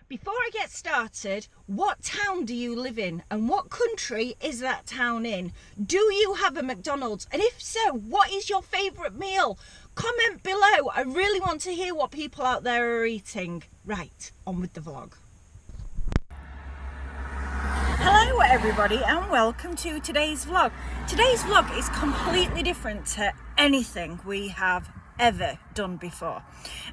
Before I get started, what town do you live in and what country is that town in? Do you have a McDonald's? And if so, what is your favourite meal? Comment below. I really want to hear what people out there are eating. Right, on with the vlog. Hello everybody and welcome to today's vlog. Today's vlog is completely different to anything we have ever done before,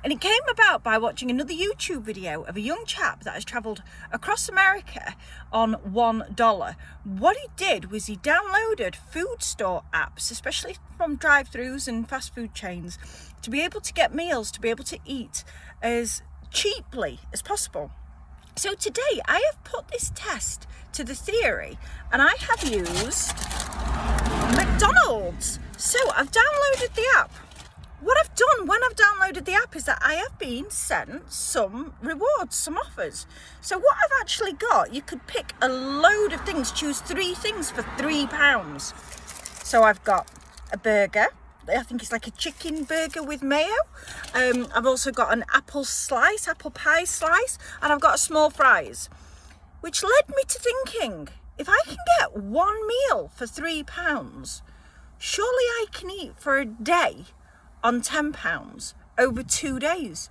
and it came about by watching another YouTube video of a young chap that has travelled across America on $1. What he did was he downloaded food store apps, especially from drive-thrus and fast food chains, to be able to get meals, to be able to eat as cheaply as possible. So today I have put this test to the theory and I have used McDonald's. So I've downloaded the app. What I've done when I've downloaded the app is that I have been sent some rewards, some offers. So what I've actually got, you could pick a load of things, choose 3 things for £3. So I've got a burger, I think it's like a chicken burger with mayo. I've also got an apple pie slice, and I've got a small fries. Which led me to thinking, if I can get one meal for £3, surely I can eat for a day on £10 over 2 days.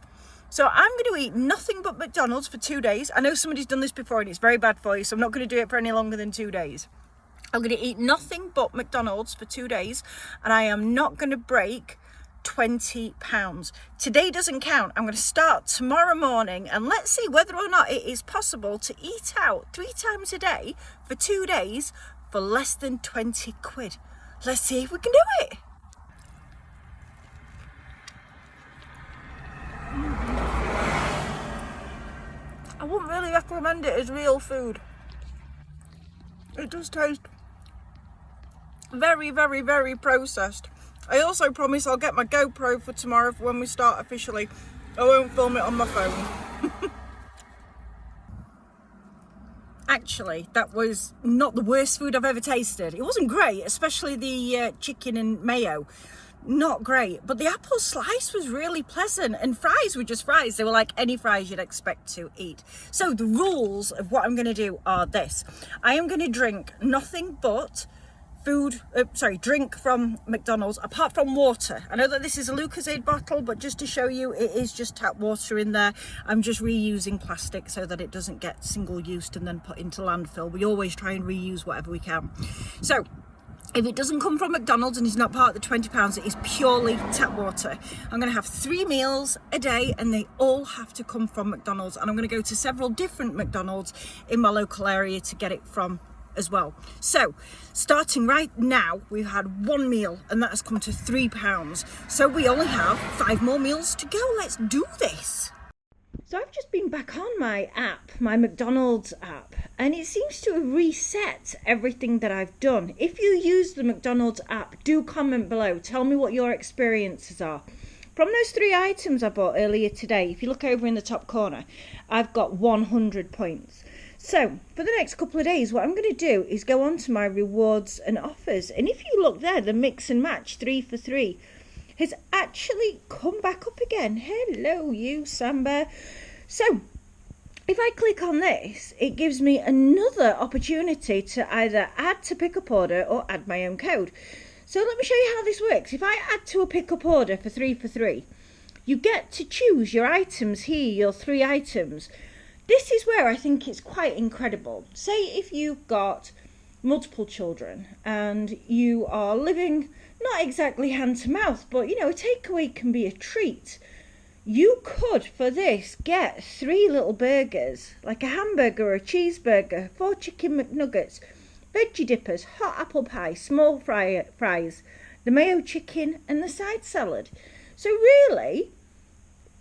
So I'm going to eat nothing but McDonald's for 2 days. I know somebody's done this before and it's very bad for you, so I'm not going to do it for any longer than 2 days. I'm going to eat nothing but McDonald's for 2 days, and I am not going to break £20. Today doesn't count. I'm going to start tomorrow morning, and let's see whether or not it is possible to eat out 3 times a day for 2 days for less than 20 quid. Let's see if we can do it. I wouldn't really recommend it as real food. It does taste very, very, very processed. I also promise I'll get my GoPro for tomorrow for when we start officially. I won't film it on my phone. Actually, that was not the worst food I've ever tasted. It wasn't great, especially the chicken and mayo. Not great, but the apple slice was really pleasant, and fries were just fries. They were like any fries you'd expect to eat. So the rules of what I'm going to do are this. I am going to drink nothing but drink from McDonald's apart from water. I know that this is a Lucozade bottle, but just to show you, it is just tap water in there. I'm just reusing plastic so that it doesn't get single used and then put into landfill. We always try and reuse whatever we can. So if it doesn't come from McDonald's and is not part of the £20, it is purely tap water. I'm going to have 3 meals a day and they all have to come from McDonald's, and I'm going to go to several different McDonald's in my local area to get it from as well. So starting right now, we've had 1 meal and that has come to £3. So we only have 5 more meals to go. Let's do this. So I've just been back on my app, my McDonald's app, and it seems to have reset everything that I've done. If you use the McDonald's app, do comment below. Tell me what your experiences are. From those 3 items I bought earlier today, if you look over in the top corner, I've got 100 points. So for the next couple of days, what I'm going to do is go on to my rewards and offers. And if you look there, the mix and match 3 for 3 has actually come back up again. Hello, you Samba. So if I click on this, it gives me another opportunity to either add to pickup order or add my own code. So let me show you how this works. If I add to a pickup order for 3 for 3, you get to choose your items here, your 3 items. This is where I think it's quite incredible. Say if you've got multiple children and you are living not exactly hand to mouth, but you know, a takeaway can be a treat. You could, for this, get 3 little burgers, like a hamburger or a cheeseburger, 4 chicken McNuggets, veggie dippers, hot apple pie, small fries, the mayo chicken and the side salad. So really,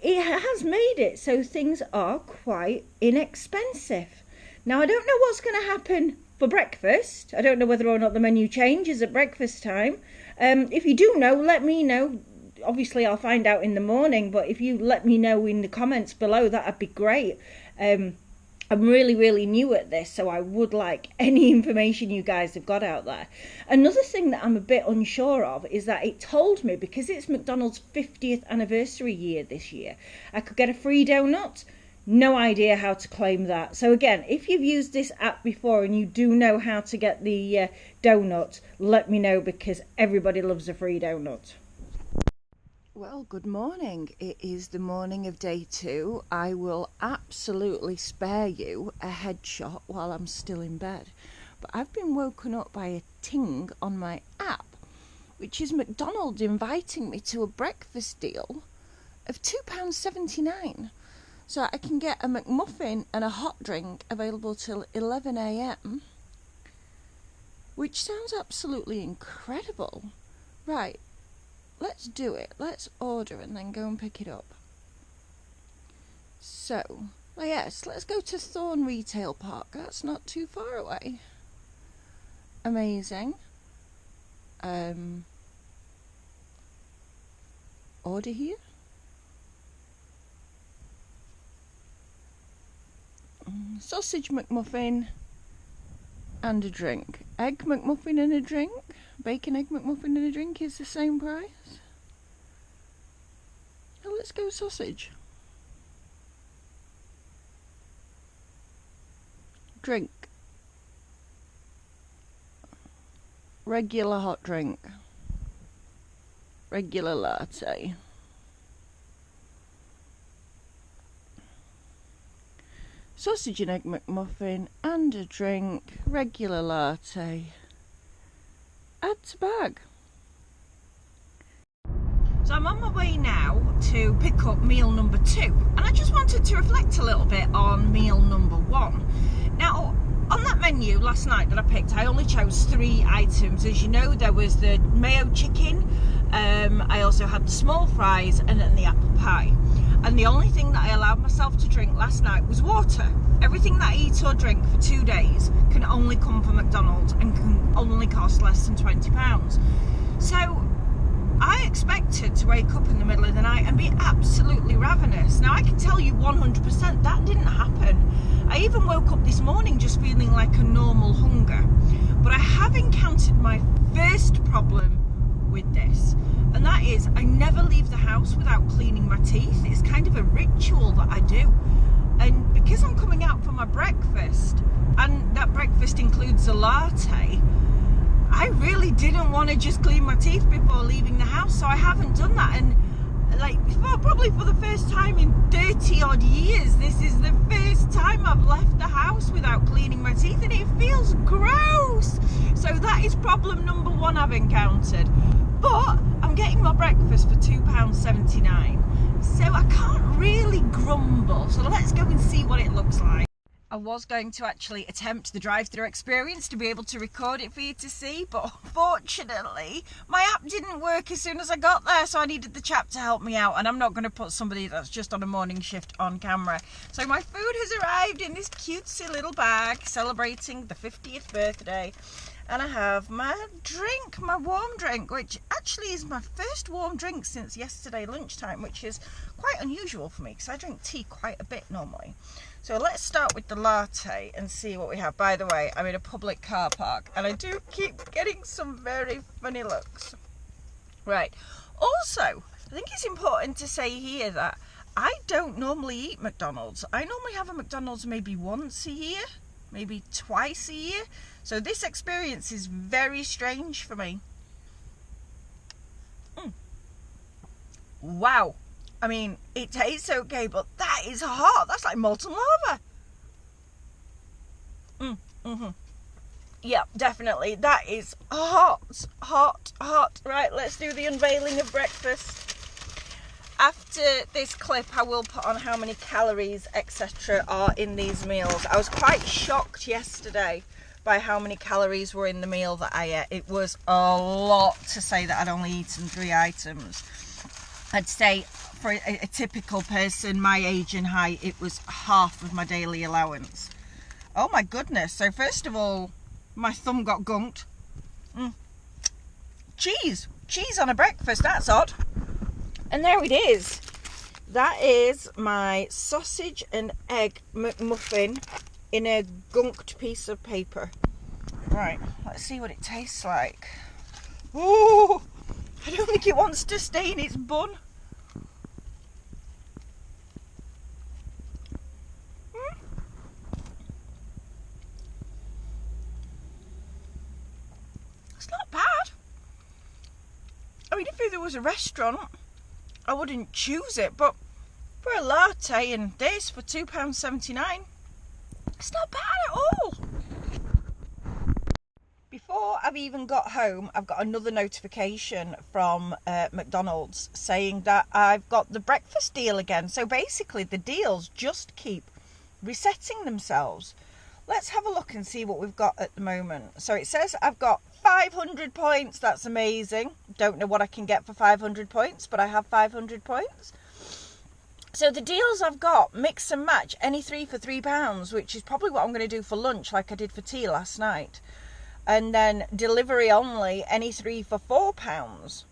it has made it so things are quite inexpensive. Now, I don't know what's going to happen for breakfast. I don't know whether or not the menu changes at breakfast time. If you do know, let me know. Obviously, I'll find out in the morning, but if you let me know in the comments below, that'd be great. I'm really new at this, so I would like any information you guys have got out there. Another thing that I'm a bit unsure of is that it told me, because it's McDonald's 50th anniversary year this year, I could get a free donut. No idea how to claim that. So again, if you've used this app before and you do know how to get the donut, let me know, because everybody loves a free donut. Well, good morning. It is the morning of day 2. I will absolutely spare you a headshot while I'm still in bed. But I've been woken up by a ting on my app, which is McDonald's inviting me to a breakfast deal of £2.79. So I can get a McMuffin and a hot drink available till 11 a.m, which sounds absolutely incredible. Right. Let's do it. Let's order and then go and pick it up. So, well, yes, let's go to Thorn Retail Park. That's not too far away. Amazing. Order here. Sausage McMuffin and a drink. Egg McMuffin and a drink. Bacon egg McMuffin and a drink is the same price. Now let's go sausage. Drink. Regular hot drink. Regular latte. Sausage and egg McMuffin and a drink. Regular latte. Add to bag. So I'm on my way now to pick up meal number 2, and I just wanted to reflect a little bit on meal number 1. Now, on that menu last night that I picked, I only chose 3 items. As you know, there was the mayo chicken, I also had the small fries, and then the apple pie. And the only thing that I allowed myself to drink last night was water. Everything that I eat or drink for 2 days can only come from McDonald's and can only cost less than £20. So I expected to wake up in the middle of the night and be absolutely ravenous. Now I can tell you 100% that didn't happen. I even woke up this morning just feeling like a normal hunger. But I have encountered my first problem with this, and that is I never leave the house without cleaning my teeth. It's kind of a ritual that I do. And because I'm coming out for my breakfast, and that breakfast includes a latte, I really didn't want to just clean my teeth before leaving the house, so I haven't done that. And probably for the first time in 30 odd years, this is the first time I've left the house without cleaning my teeth, and it feels gross. So that is problem number 1 I've encountered. But I'm getting my breakfast for £2.79, so I can't really grumble. So let's go and see what it looks like. I was going to actually attempt the drive-thru experience to be able to record it for you to see, but unfortunately my app didn't work as soon as I got there, so I needed the chap to help me out, and I'm not going to put somebody that's just on a morning shift on camera. So my food has arrived in this cutesy little bag celebrating the 50th birthday, and I have my drink, my warm drink, which actually is my first warm drink since yesterday lunchtime, which is quite unusual for me because I drink tea quite a bit normally. So let's start with the latte and see what we have. By the way, I'm in a public car park and I do keep getting some very funny looks. Right. Also, I think it's important to say here that I don't normally eat McDonald's. I normally have a McDonald's maybe once a year, maybe twice a year. So this experience is very strange for me. Wow. I mean, it tastes okay, but that is hot. That's like molten lava. Yeah, definitely. That is hot, hot, hot. Right, let's do the unveiling of breakfast. After this clip, I will put on how many calories, etc. are in these meals. I was quite shocked yesterday by how many calories were in the meal that I ate. It was a lot to say that I'd only eaten 3 items. I'd say for a typical person my age and height, it was half of my daily allowance. Oh my goodness. So first of all, my thumb got gunked. Cheese on a breakfast, that's odd. And there it is. That is my sausage and egg McMuffin in a gunked piece of paper. Right, let's see what it tastes like. Ooh, I don't think it wants to stay in its bun. It's not bad. I mean, if there was a restaurant, I wouldn't choose it, but for a latte and this for £2.79, it's not bad at all. Before I've even got home, I've got another notification from McDonald's saying that I've got the breakfast deal again. So basically the deals just keep resetting themselves. Let's have a look and see what we've got at the moment. So it says I've got 500 points. That's amazing. Don't know what I can get for 500 points, but I have 500 points. So the deals I've got, mix and match, any three for £3, which is probably what I'm going to do for lunch like I did for tea last night. And then delivery only, any three for £4.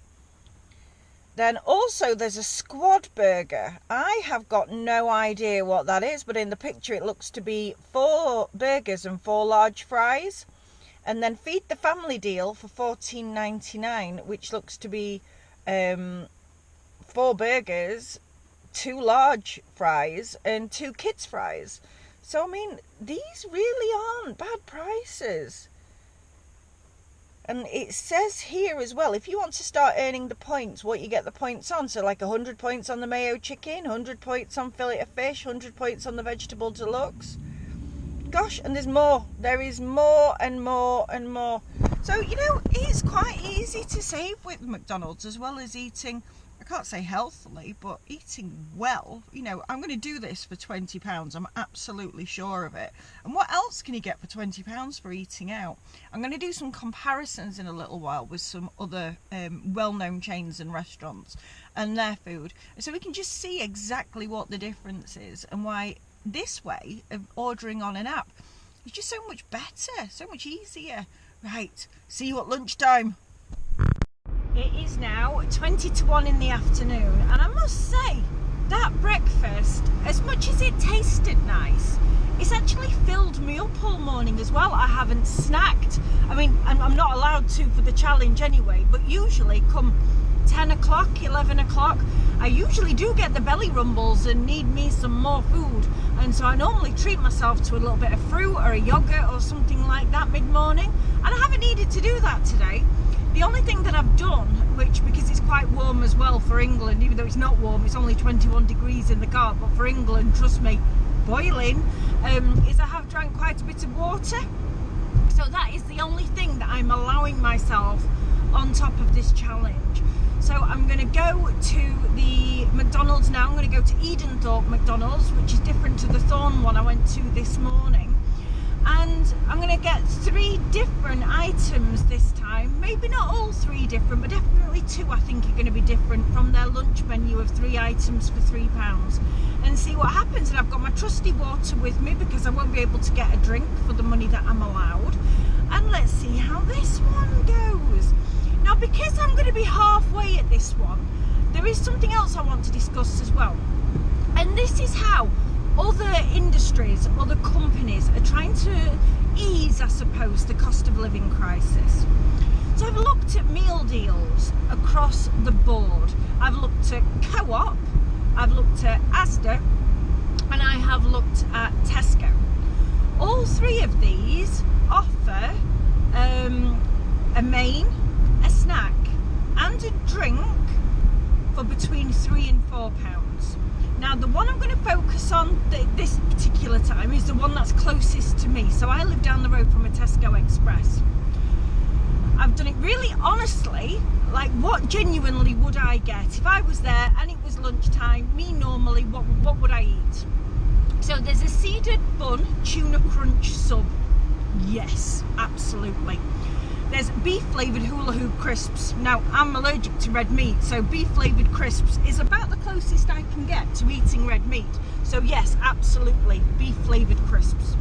Then also there's a squad burger. I have got no idea what that is, but in the picture it looks to be 4 burgers and 4 large fries. And then feed the family deal for $14.99, which looks to be 4 burgers, 2 large fries and 2 kids fries. So I mean, these really aren't bad prices. And it says here as well, if you want to start earning the points, what you get the points on. So like 100 points on the mayo chicken, 100 points on fillet of fish, 100 points on the vegetable deluxe. Gosh, and there's more. There is more and more and more. So, you know, it's quite easy to save with McDonald's, as well as eating, I can't say healthily, but eating well. You know, I'm going to do this for £20. I'm absolutely sure of it. And what else can you get for £20 for eating out? I'm going to do some comparisons in a little while with some other well-known chains and restaurants and their food. So we can just see exactly what the difference is and why this way of ordering on an app is just so much better, so much easier. Right, see you at lunchtime. It is now 20 to 1 in the afternoon, and I must say that breakfast, as much as it tasted nice, it's actually filled me up all morning as well. I haven't snacked. I mean, I'm not allowed to for the challenge anyway, but usually come 10 o'clock, 11 o'clock, I usually do get the belly rumbles and need me some more food. And so I normally treat myself to a little bit of fruit or a yogurt or something like that mid-morning. And I haven't needed to do that today. The only thing that I've done, which, because it's quite warm as well for England, even though it's not warm, it's only 21 degrees in the car, but for England, trust me, boiling, is I have drank quite a bit of water. So that is the only thing that I'm allowing myself on top of this challenge. So I'm going to go to the McDonald's now. I'm going to go to Edenthorpe McDonald's, which is different to the Thorn one I went to this morning. And I'm going to get 3 different items this time. Maybe not all 3 different, but definitely 2 I think are going to be different from their lunch menu of 3 items for £3. And see what happens. And I've got my trusty water with me because I won't be able to get a drink for the money that I'm allowed. And let's see how this one goes. Now, because I'm going to be halfway at this one, there is something else I want to discuss as well. And this is how other industries, other companies are trying to ease, I suppose, the cost of living crisis. So I've looked at meal deals across the board. I've looked at Co-op, I've looked at Asda, and I have looked at Tesco. All 3 of these offer a main, a snack and a drink for between £3 and £4. Now the one I'm going to focus on this particular time is the one that's closest to me. So I live down the road from a Tesco Express. I've done it really honestly, like what genuinely would I get if I was there and it was lunchtime, me normally, what would I eat? So there's a seeded bun tuna crunch sub. Yes, absolutely. There's beef flavoured hula hoop crisps. Now, I'm allergic to red meat, so beef flavoured crisps is about the closest I can get to eating red meat. So yes, absolutely, beef flavoured crisps.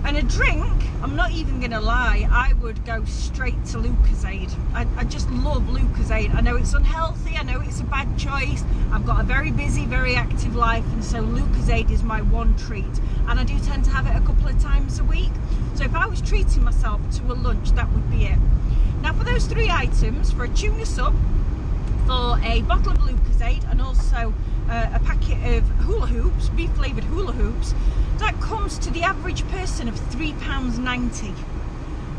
And a drink, I'm not even gonna lie, I would go straight to Lucozade. I just love Lucozade. I know it's unhealthy, I know it's a bad choice. I've got a very busy, very active life, and so Lucozade is my one treat. And I do tend to have it a couple of times a week. So if I was treating myself to a lunch, that would be it. Now for those 3 items, for a tuna sub, for a bottle of Lucozade, and also a packet of hula hoops, beef flavoured hula hoops, that comes to the average person of £3.90.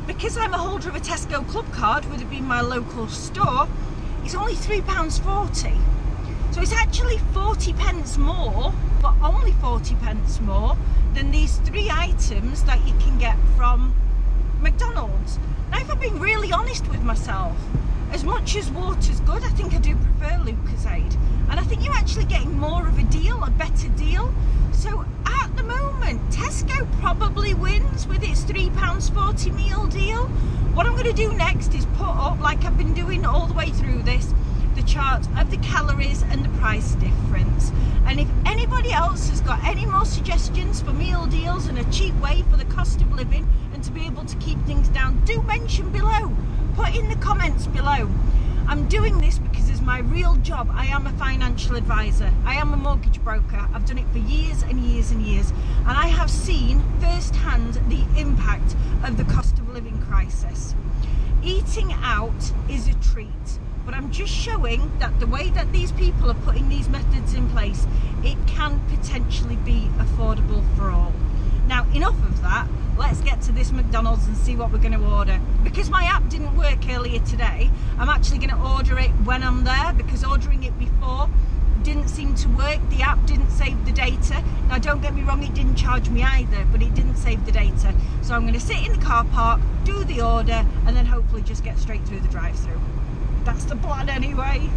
Because I'm a holder of a Tesco Club card, with it being my local store, it's only £3.40. So it's actually 40 pence more, but only 40 pence more than these 3 items that you can get from McDonald's. Now, if I'm being really honest with myself, as much as water's good, I think I do prefer Lucozade. And I think you're actually getting more of a deal, a better deal. So at the moment, Tesco probably wins with its £3.40 meal deal. What I'm going to do next is put up, like I've been doing all the way through this, the chart of the calories and the price difference. And if anybody else has got any more suggestions for meal deals and a cheap way for the cost of living and to be able to keep things down, do mention below. Put in the comments below. I'm doing this because it's my real job. I am a financial advisor. I am a mortgage broker. I've done it for years and years and years. And I have seen firsthand the impact of the cost of living crisis. Eating out is a treat. But I'm just showing that the way that these people are putting these methods in place, it can potentially be affordable for all. Now, enough of that. Let's get to this McDonald's and see what we're going to order. Because my app didn't work earlier today, I'm actually going to order it when I'm there, because ordering it before didn't seem to work. The app didn't save the data. Now, don't get me wrong, it didn't charge me either, but it didn't save the data. So I'm going to sit in the car park, do the order, and then hopefully just get straight through the drive-thru. That's the plan anyway.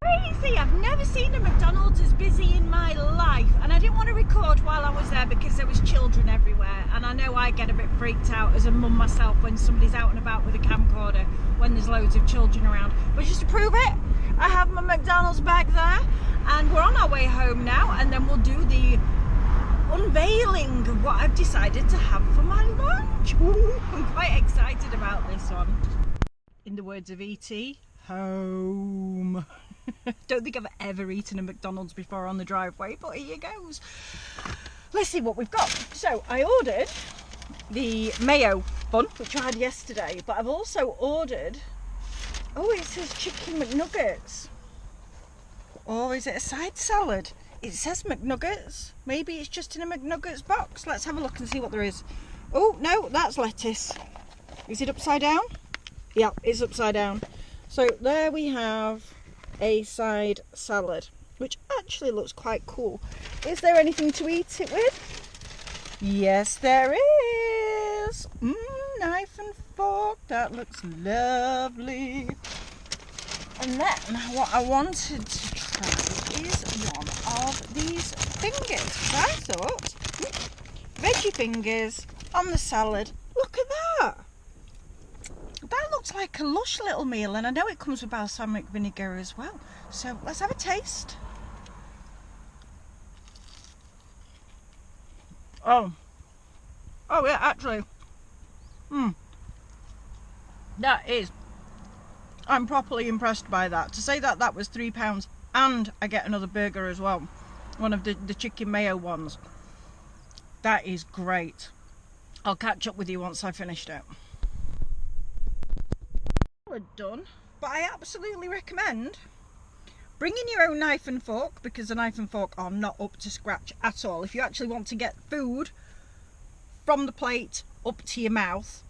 Crazy, I've never seen a McDonald's as busy in my life, and I didn't want to record while I was there because there was children everywhere, and I know I get a bit freaked out as a mum myself when somebody's out and about with a camcorder when there's loads of children around. But just to prove it, I have my McDonald's bag there, and we're on our way home now, and then we'll do the unveiling of what I've decided to have for my lunch. Ooh, I'm quite excited about this one. In the words of E.T., home. Don't think I've ever eaten a McDonald's before on the driveway, but here goes. Let's see what we've got. So I ordered the mayo bun, which I had yesterday, but I've also ordered, oh, it says chicken McNuggets. Or is it a side salad? It says McNuggets. Maybe it's just in a McNuggets box. Let's have a look and see what there is. Oh, no, that's lettuce. Is it upside down? Yeah, it's upside down. So there we have a side salad, which actually looks quite cool. Is there anything to eat it with? Yes, there is. Knife and fork. That looks lovely. And then what I wanted to try is one of these fingers. So I thought, veggie fingers on the salad. Look at that. That looks like a lush little meal, and I know it comes with balsamic vinegar as well. So let's have a taste. Oh yeah, actually, that is, I'm properly impressed by that. To say that that was £3 and I get another burger as well, one of the chicken mayo ones, that is great. I'll catch up with you once I've finished it. Done, but I absolutely recommend bringing your own knife and fork, because the knife and fork are not up to scratch at all. If you actually want to get food from the plate up to your mouth,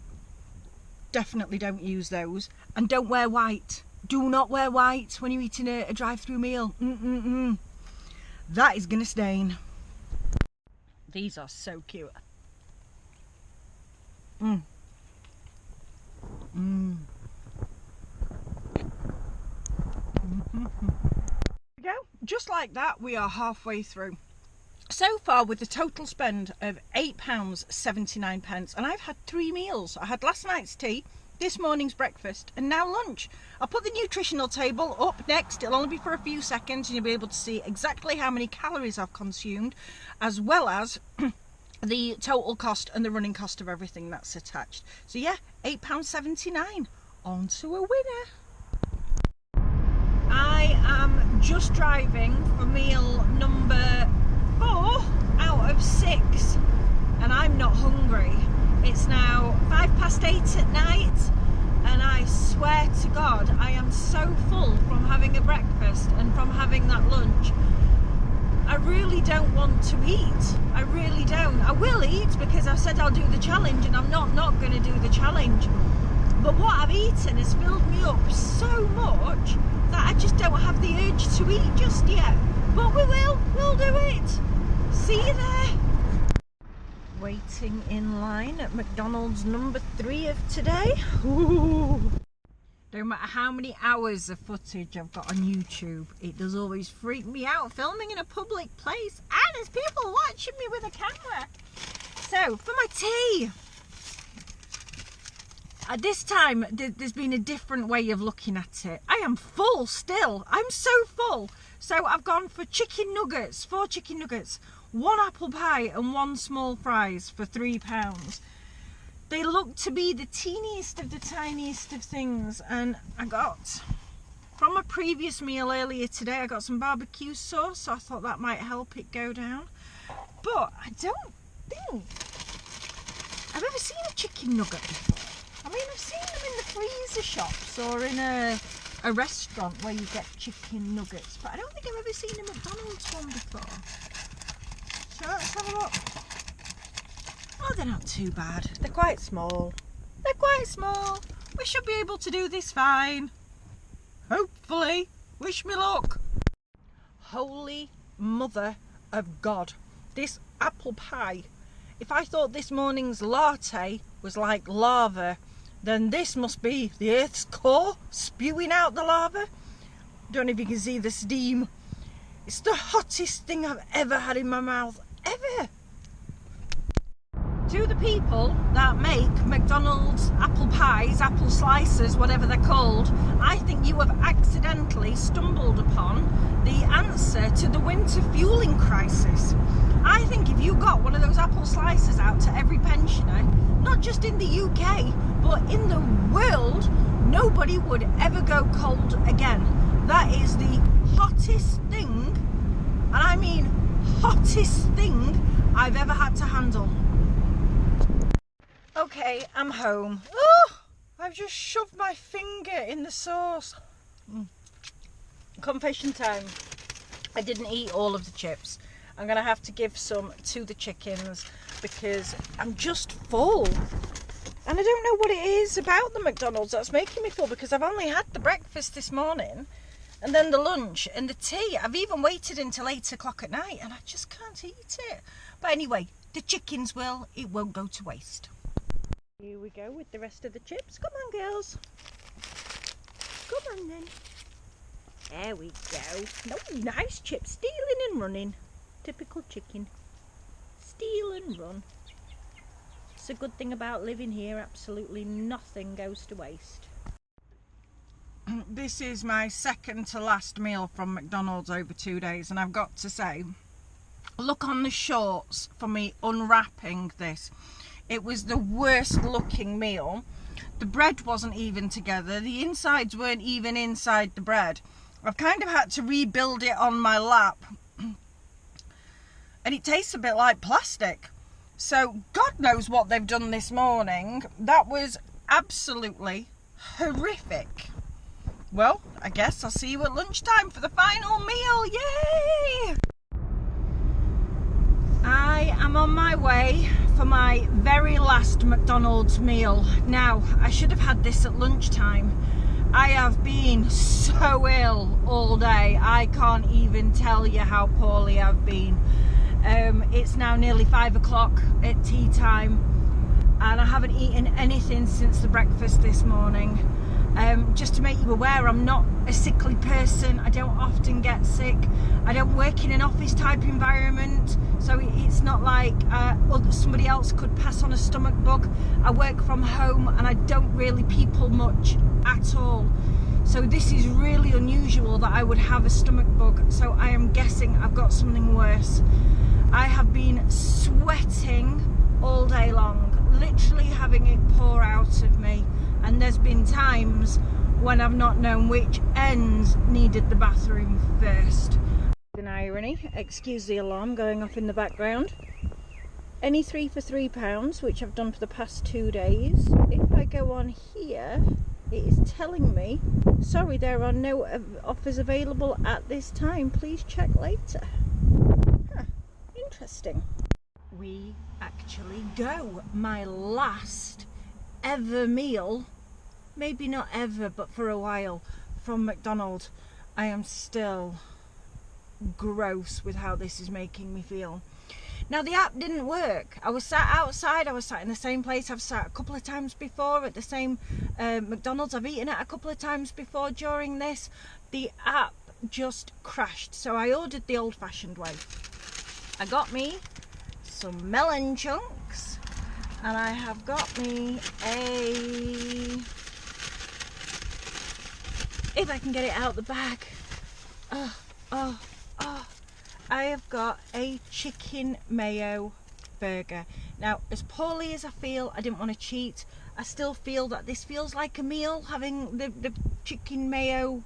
definitely don't use those, and don't wear white. Do not wear white when you're eating a drive-through meal. That is gonna stain. These are so cute. Go. Just like that, we are halfway through. So far, with a total spend of £8.79, and I've had 3 meals. I had last night's tea, this morning's breakfast, and now lunch. I'll put the nutritional table up next. It'll only be for a few seconds, and you'll be able to see exactly how many calories I've consumed, as well as the total cost and the running cost of everything that's attached. So yeah, £8.79. On to a winner. I am just driving for meal number 4 out of 6, and I'm not hungry. It's now 8:05 at night, and I swear to God, I am so full from having a breakfast and from having that lunch. I really don't want to eat. I really don't. I will eat because I've said I'll do the challenge, and I'm not going to do the challenge. But what I've eaten has filled me up so much that I just don't have the urge to eat just yet. But we'll do it. See you there. Waiting in line at McDonald's number 3 of today. Ooh. No matter how many hours of footage I've got on YouTube, it does always freak me out filming in a public place, and there's people watching me with a camera. So, for my tea. At this time, there's been a different way of looking at it. I am full still. I'm so full. So I've gone for chicken nuggets, 4 chicken nuggets, 1 apple pie and 1 small fries for £3. They look to be the teeniest of the tiniest of things, and I got, from a previous meal earlier today, I got some barbecue sauce, so I thought that might help it go down. But I don't think I've ever seen a chicken nugget before. I mean, I've seen them in the freezer shops or in a restaurant where you get chicken nuggets, but I don't think I've ever seen a McDonald's one before. So let's have a look. Oh, they're not too bad. They're quite small. They're quite small. We should be able to do this fine. Hopefully. Wish me luck. Holy Mother of God. This apple pie. If I thought this morning's latte was like lava, then this must be the Earth's core spewing out the lava. Don't know if you can see the steam. It's the hottest thing I've ever had in my mouth. Ever. To the people that make McDonald's apple pies, apple slices, whatever they're called, I think you have accidentally stumbled upon the answer to the winter fueling crisis. I think if you got one of those apple slices out to every pensioner, not just in the UK, but in the world, nobody would ever go cold again. That is the hottest thing, and I mean hottest thing I've ever had to handle. Okay, I'm home. Oh, I've just shoved my finger in the sauce. Confession time. I didn't eat all of the chips. I'm going to have to give some to the chickens because I'm just full. And I don't know what it is about the McDonald's that's making me full, because I've only had the breakfast this morning and then the lunch and the tea. I've even waited until 8 o'clock at night and I just can't eat it. But anyway, the chickens it won't go to waste. Here we go with the rest of the chips. Come on, girls. Come on then. There we go. No, nice chips. Stealing and running. Typical chicken. Steal and run. It's a good thing about living here. Absolutely nothing goes to waste. This is my second to last meal from McDonald's over 2 days, and I've got to say, look on the shorts for me unwrapping this. It was the worst looking meal. The bread wasn't even together. The insides weren't even inside the bread. I've kind of had to rebuild it on my lap. And it tastes a bit like plastic. So God knows what they've done this morning. That was absolutely horrific. Well, I guess I'll see you at lunchtime for the final meal. Yay! I am on my way for my very last McDonald's meal. Now, I should have had this at lunchtime. I have been so ill all day. I can't even tell you how poorly I've been. It's now nearly 5 o'clock at tea time, and I haven't eaten anything since the breakfast this morning. Just to make you aware, I'm not a sickly person. I don't often get sick. I don't work in an office type environment, so it's not like somebody else could pass on a stomach bug. I work from home and I don't really people much at all. So this is really unusual that I would have a stomach bug. So I am guessing I've got something worse. I have been sweating all day long, literally having it pour out of me, and there's been times when I've not known which ends needed the bathroom first. An irony, excuse the alarm going off in the background. Any 3 for £3, which I've done for the past 2 days. If I go on here, it is telling me, sorry, there are no offers available at this time, please check later. Huh, interesting. We actually go. My last ever meal, maybe not ever, but for a while, from McDonald's. I am still gross with how this is making me feel. Now, the app didn't work. I was sat outside, I was sat in the same place I've sat a couple of times before at the same McDonald's. I've eaten at a couple of times before during this. The app just crashed, so I ordered the old-fashioned way. I got me some melon chunks, and I have got me a... if I can get it out the bag. I have got a chicken mayo burger. Now, as poorly as I feel, I didn't want to cheat. I still feel that this feels like a meal, having the chicken mayo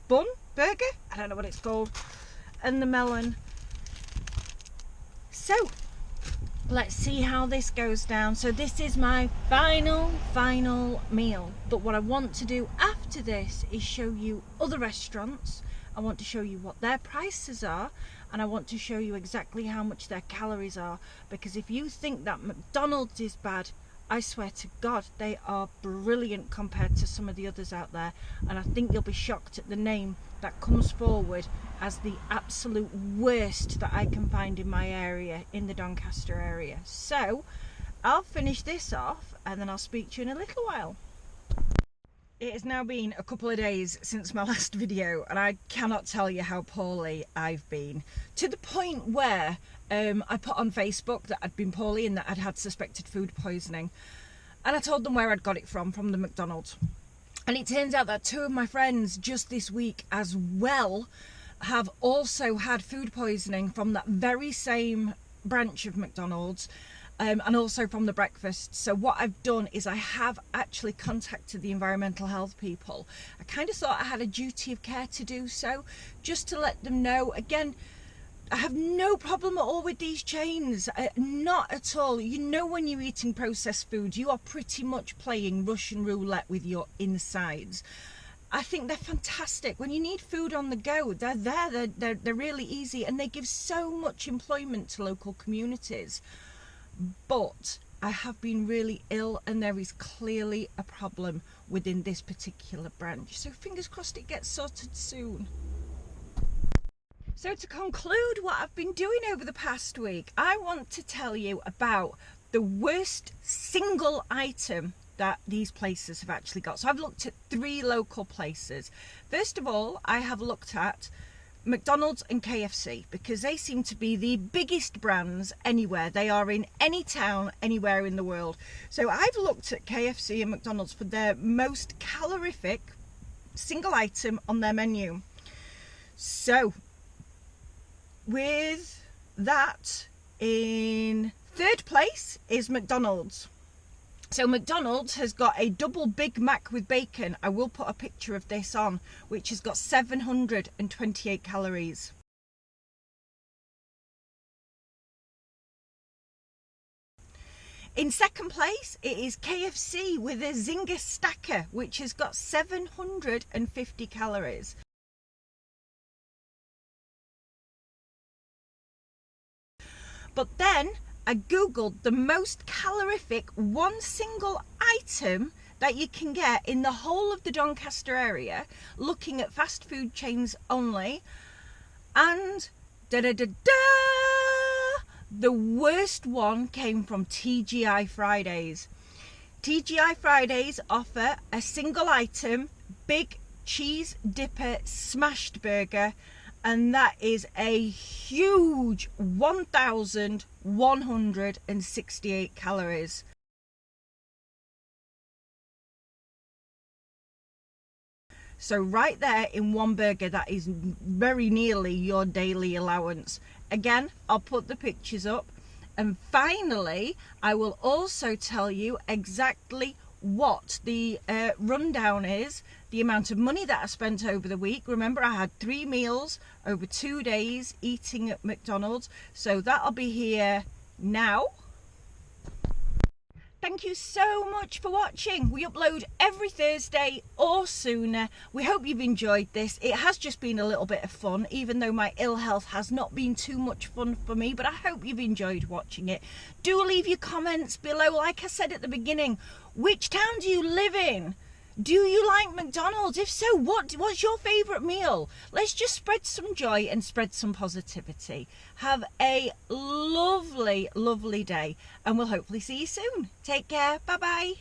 bun burger. I don't know what it's called. And the melon. So, let's see how this goes down. So this is my final meal. But what I want to do after this is show you other restaurants. I want to show you what their prices are, and I want to show you exactly how much their calories are, because if you think that McDonald's is bad, I swear to God, they are brilliant compared to some of the others out there, and I think you'll be shocked at the name that comes forward as the absolute worst that I can find in my area, in the Doncaster area. So, I'll finish this off, and then I'll speak to you in a little while. It has now been a couple of days since my last video, and I cannot tell you how poorly I've been, to the point where I put on Facebook that I'd been poorly and that I'd had suspected food poisoning, and I told them where I'd got it from the McDonald's. And it turns out that 2 of my friends just this week as well have also had food poisoning from that very same branch of McDonald's. And also from the breakfast. So what I've done is I have actually contacted the environmental health people. I kind of thought I had a duty of care to do so, just to let them know. Again, I have no problem at all with these chains, not at all. You know, when you're eating processed food, you are pretty much playing Russian roulette with your insides. I think they're fantastic. When you need food on the go, they're there, they're really easy, and they give so much employment to local communities. But I have been really ill, and there is clearly a problem within this particular branch. So fingers crossed it gets sorted soon. So to conclude what I've been doing over the past week, I want to tell you about the worst single item that these places have actually got. So I've looked at 3 local places. First of all, I have looked at McDonald's and KFC, because they seem to be the biggest brands anywhere. They are in any town anywhere in the world. So I've looked at KFC and McDonald's for their most calorific single item on their menu. So with that, in 3rd place is McDonald's. So McDonald's has got a double Big Mac with bacon. I will put a picture of this on, which has got 728 calories. In 2nd place, it is KFC with a Zinger Stacker, which has got 750 calories. But then I googled the most calorific one single item that you can get in the whole of the Doncaster area, looking at fast food chains only, and the worst one came from TGI Fridays. TGI Fridays offer a single item big cheese dipper smashed burger, and that is a huge 1,168 calories. So right there in one burger, that is very nearly your daily allowance. Again, I'll put the pictures up. And finally, I will also tell you exactly what the rundown is, the amount of money that I spent over the week. Remember, I had 3 meals over 2 days eating at McDonald's. So that'll be here now. Thank you so much for watching. We upload every Thursday or sooner. We hope you've enjoyed this. It has just been a little bit of fun, even though my ill health has not been too much fun for me, but I hope you've enjoyed watching it. Do leave your comments below. Like I said at the beginning, which town do you live in? Do you like McDonald's? If so, what's your favourite meal? Let's just spread some joy and spread some positivity. Have a lovely, lovely day, and we'll hopefully see you soon. Take care. Bye-bye.